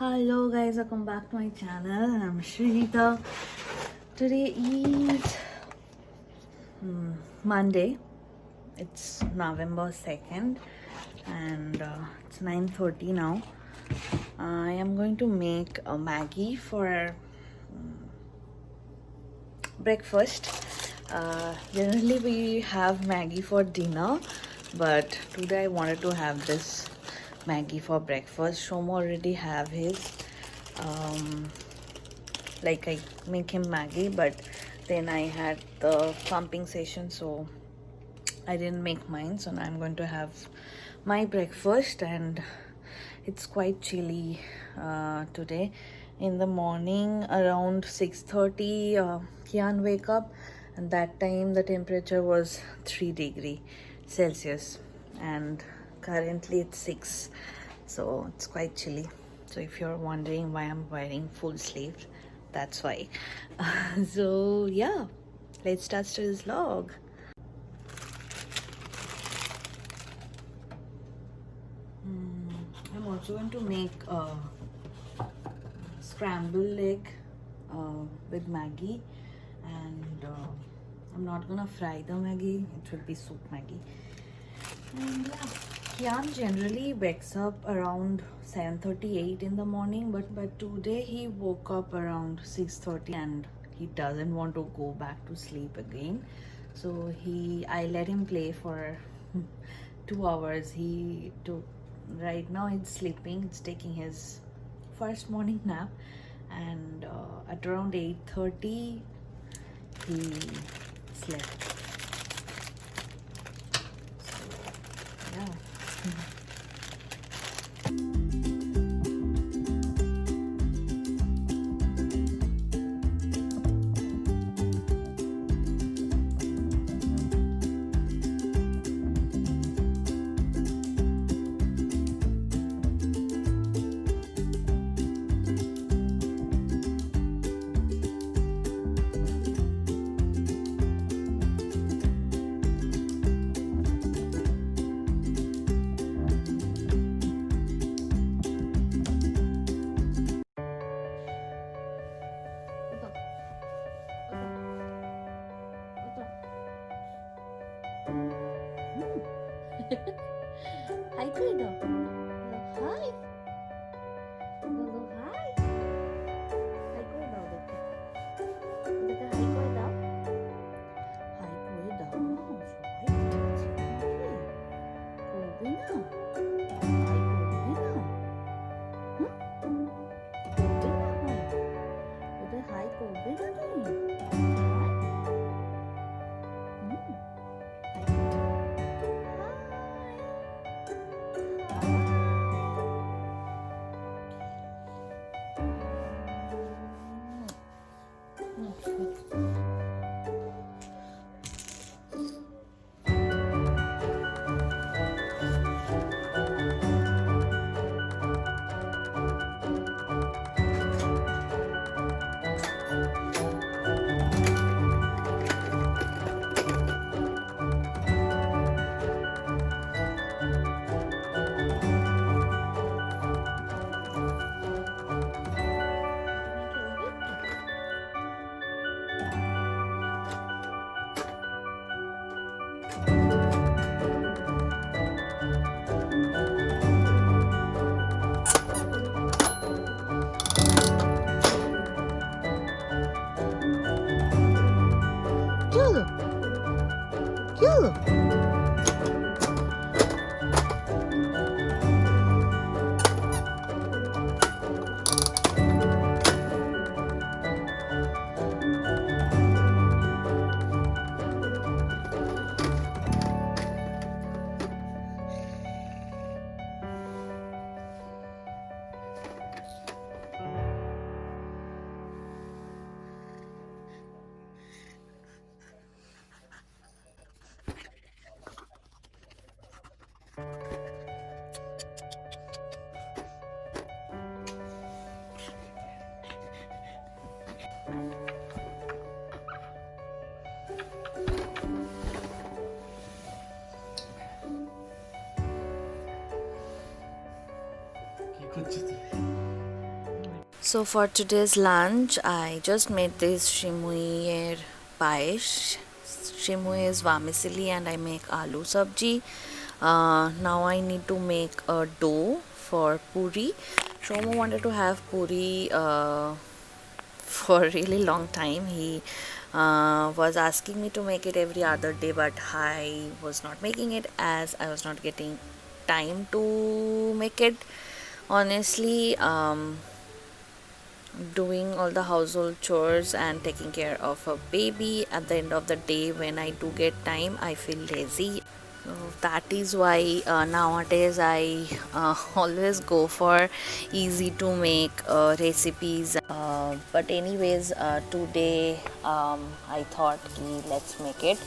Hello guys, welcome back to my channel. I'm Shrita. Today is Monday. It's November 2nd and it's 9:30 now. I am going to make a Maggie for breakfast. Generally we have Maggie for dinner, but today I wanted to have this Maggie for breakfast. Shomo already have his like I make him Maggie, but then I had the pumping session, so I didn't make mine. So now I'm going to have my breakfast, and it's quite chilly today. In the morning around 6:30 Kian wake up, and that time the temperature was 3 degrees Celsius, and currently it's 6, so it's quite chilly. So if you're wondering why I'm wearing full sleeves, that's why. So yeah, let's start today's vlog. I'm also going to make scrambled egg with Maggie, and I'm not gonna fry the Maggie, it will be soup Maggie. And yeah, Kian generally wakes up around 7:38 in the morning, but today he woke up around 6:30 and he doesn't want to go back to sleep again. So I let him play for 2 hours. He took Right now it's sleeping, it's taking his first morning nap, and at around 8:30 he slept. So yeah. Hi, Kuido. Hi. Hi. Hi, Kuido. Hi, Kuido. Hi, Kuido. Hi, Kubina. Hi, Kubina. Kubina, hi. Hi, Kubina, So for today's lunch, I just made this shimui paesh. Shimui is vermicelli and I make aloo sabji. Now I need to make a dough for puri. Shomo wanted to have puri for a really long time. He was asking me to make it every other day, but I was not making it as I was not getting time to make it. Honestly, doing all the household chores and taking care of a baby at the end of the day, when I do get time, I feel lazy. So that is why nowadays I always go for easy to make recipes. But anyways, today I thought let's make it.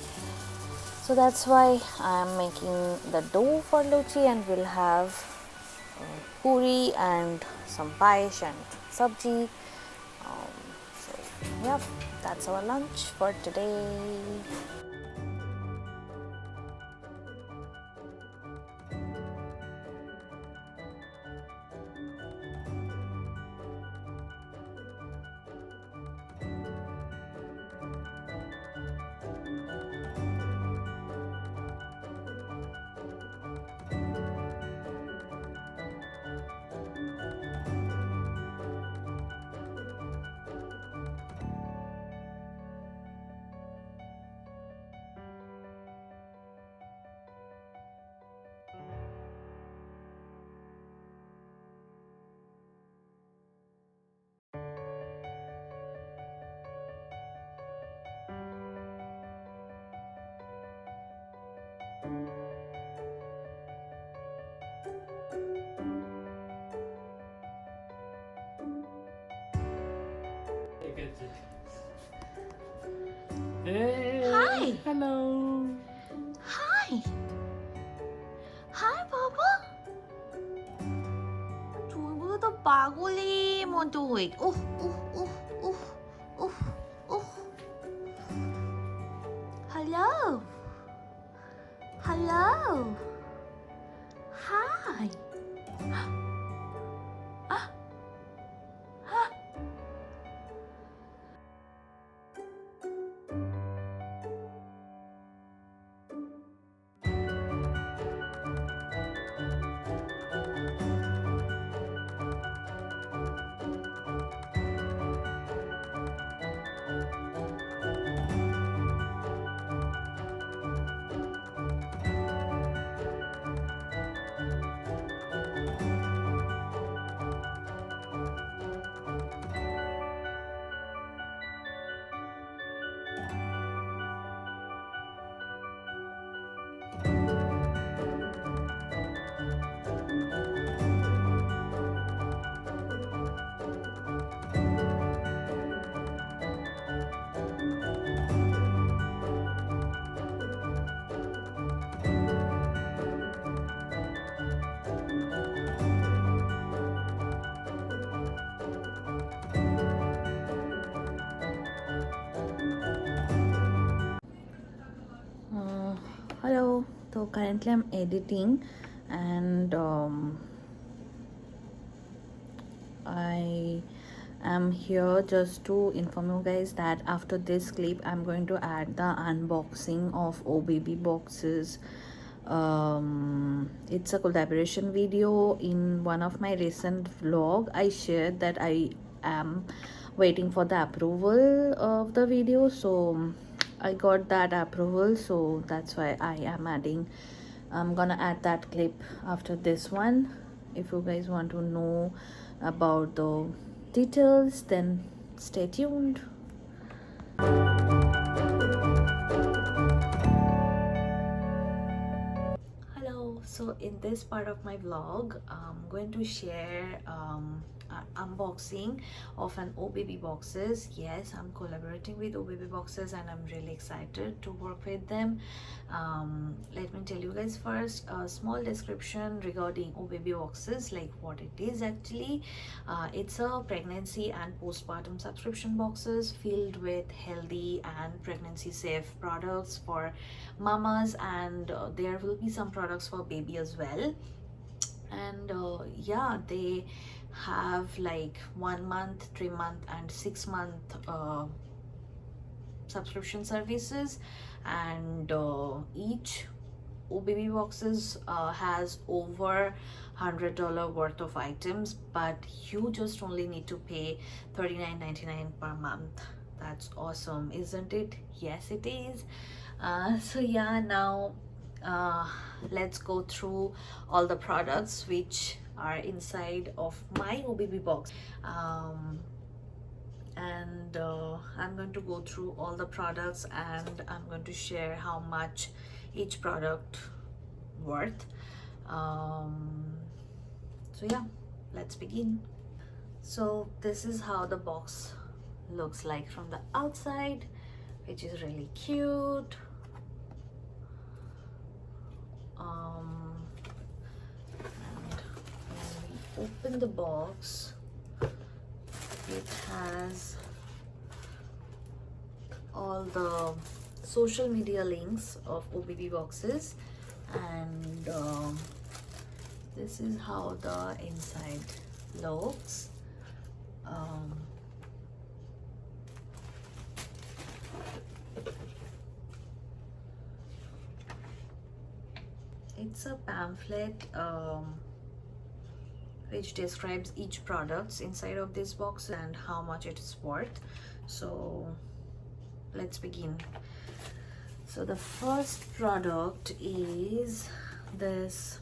So that's why I'm making the dough for Luchi, and we'll have puri and some paesh and sabji. So yeah, that's our lunch for today. Hey. Hi. Hello. Hi. Hi, Papa. 저보다 더 পাগলি মতো হই। উহ উহ উহ উহ উহ উহ। Hello. Hello. Hi. Hello. So currently I'm editing, and I am here just to inform you guys that after this clip I'm going to add the unboxing of O Baby boxes. It's a collaboration video. In one of my recent vlog, I shared that I am waiting for the approval of the video, so I got that approval, so that's why I'm gonna add that clip after this one. If you guys want to know about the details, then stay tuned. Hello. So in this part of my vlog, I'm going to share unboxing of an O Baby boxes. Yes, I'm collaborating with O Baby boxes and I'm really excited to work with them. Let me tell you guys first a small description regarding O Baby boxes, like what it is actually. It's a pregnancy and postpartum subscription boxes filled with healthy and pregnancy safe products for mamas, and there will be some products for baby as well. And yeah, they have like 1 month, 3 month, and 6 month subscription services, and each OBB boxes has over $100 worth of items, but you just only need to pay $39.99 per month. That's awesome, isn't it? Yes, it is. So yeah, now let's go through all the products which are inside of my OBB box. And I'm going to go through all the products, and I'm going to share how much each product worth. So yeah, let's begin. So this is how the box looks like from the outside, which is really cute. And when we open the box, it has all the social media links of OBB boxes, and this is how the inside looks. It's a pamphlet which describes each products inside of this box and how much it is worth. So let's begin. So the first product is this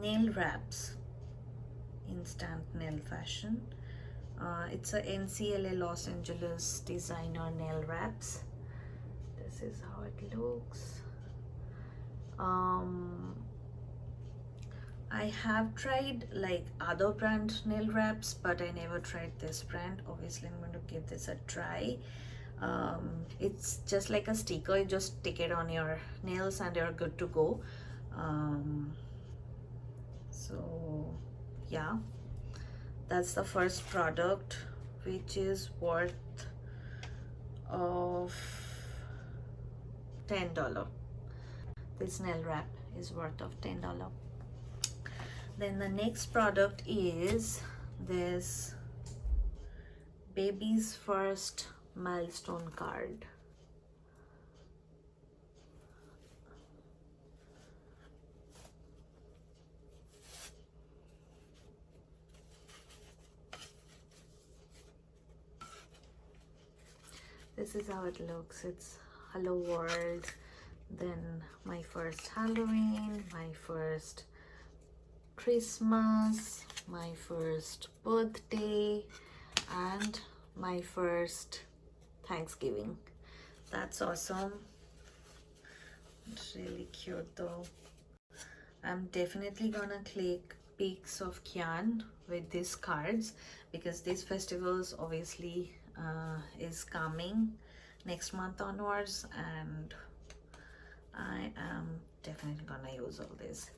nail wraps, instant nail fashion. It's a NCLA Los Angeles designer nail wraps. This is how it looks. I have tried like other brand nail wraps, but I never tried this brand. Obviously I'm going to give this a try. It's just like a sticker. You just stick it on your nails and you're good to go. So yeah, that's the first product, which is worth of $10. This nail wrap is worth of $10. Then the next product is this baby's first milestone card. This is how it looks. It's Hello World, then my first Halloween, my first Christmas, my first birthday, and my first Thanksgiving. That's awesome. It's really cute though. I'm definitely gonna click pics of Kian with these cards, because these festivals obviously is coming next month onwards, and I am definitely gonna use all this.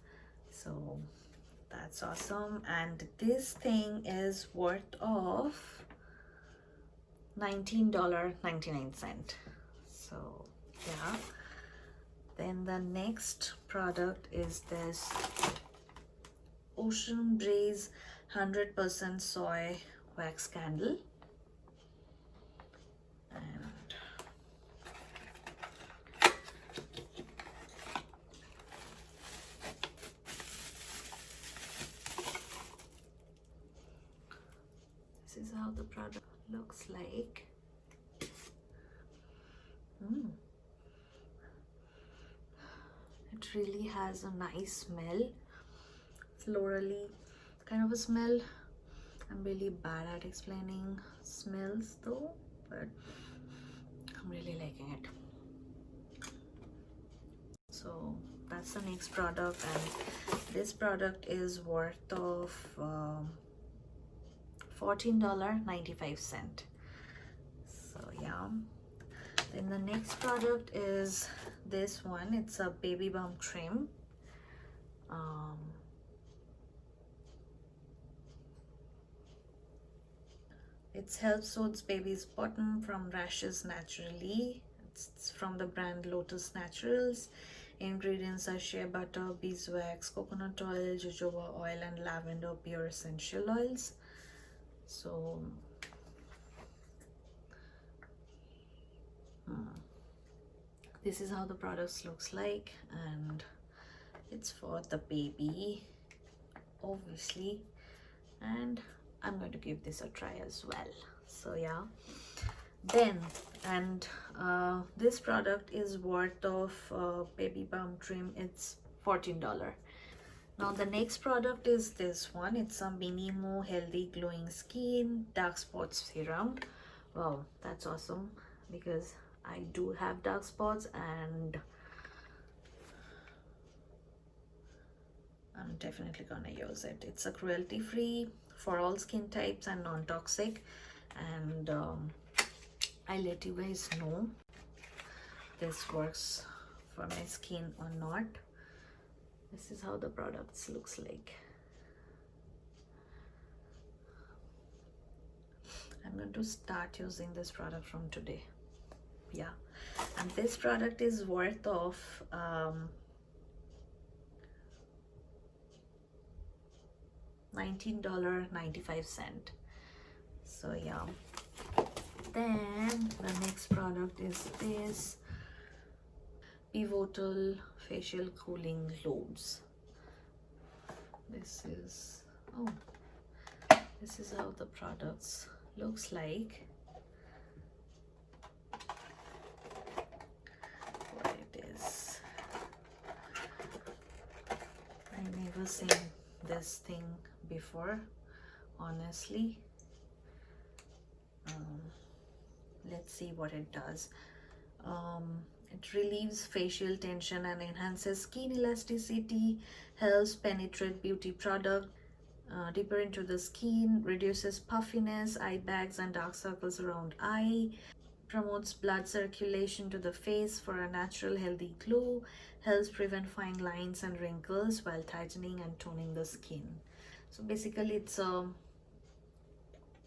So that's awesome. And this thing is worth of $19.99. So yeah. Then the next product is this Ocean Breeze 100% soy wax candle. And this is how the product looks like. It really has a nice smell, florally kind of a smell. I'm really bad at explaining smells though, but I'm really liking it. So that's the next product, and this product is worth of $14.95. So yeah. Then the next product is this one. It's a baby balm trim. It helps soothes baby's bottom from rashes naturally. It's from the brand Lotus Naturals. Ingredients are shea butter, beeswax, coconut oil, jojoba oil, and lavender pure essential oils. So this is how the products looks like, and it's for the baby obviously, and I'm going to give this a try as well. So yeah, then and this product is worth of baby balm trim. It's $14. Now the next product is this one. It's a Minimo Healthy Glowing Skin Dark Spots Serum. Wow, that's awesome because I do have dark spots and I'm definitely gonna use it. It's a cruelty free for all skin types and non-toxic, and I let you guys know this works for my skin or not. This is how the products looks like. I'm going to start using this product from today. Yeah, and this product is worth of $19.95. So yeah, then the next product is this Pivotal Facial Cooling Loads. This is how the products looks like. What it is, I never seen this thing before, honestly. Let's see what it does. It relieves facial tension and enhances skin elasticity, helps penetrate beauty product deeper into the skin, reduces puffiness, eye bags and dark circles around eye, promotes blood circulation to the face for a natural healthy glow, helps prevent fine lines and wrinkles while tightening and toning the skin. So basically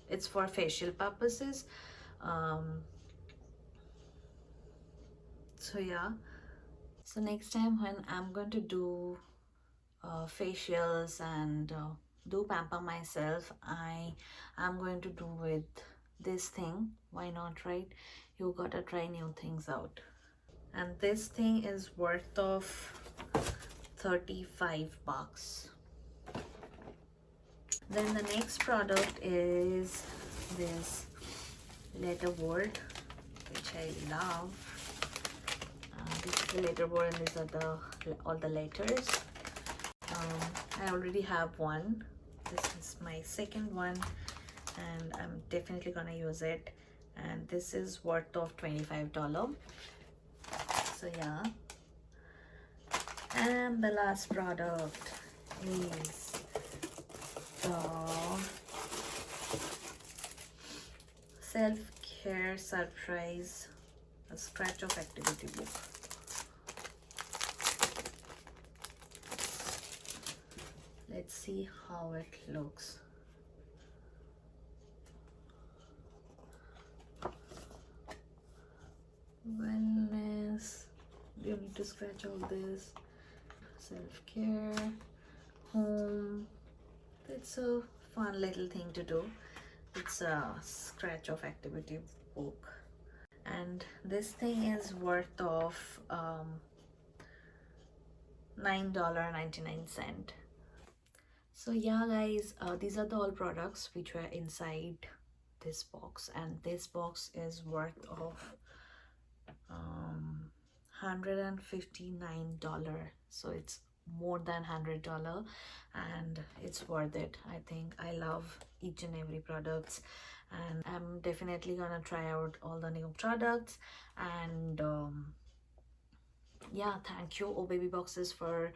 it's for facial purposes. So yeah, so next time when I'm going to do facials and do pamper myself, I'm going to do with this thing. Why not, right? You gotta try new things out. And this thing is worth of $35. Then the next product is this letterboard, which I love. This is the letterboard, and these are all the letters. I already have one. This is my second one, and I'm definitely gonna use it. And this is worth of $25. So yeah. And the last product is the Self-Care Surprise, a scratch off activity book. Let's see how it looks. Wellness, you need to scratch all this. Self-care, home. It's a fun little thing to do. It's a scratch off activity book, and this thing is worth of $9.99. So yeah guys, these are the all products which were inside this box, and this box is worth of $159. So it's more than $100, and it's worth it. I think I love each and every products, and I'm definitely gonna try out all the new products. And yeah, thank you, Oh Baby Boxes, for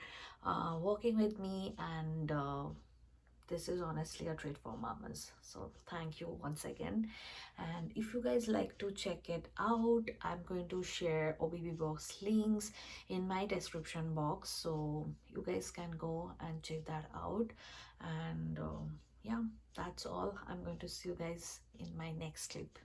working with me, and this is honestly a treat for mamas. So thank you once again. And if you guys like to check it out, I'm going to share OBB box links in my description box, so you guys can go and check that out. And yeah, that's all. I'm going to see you guys in my next clip.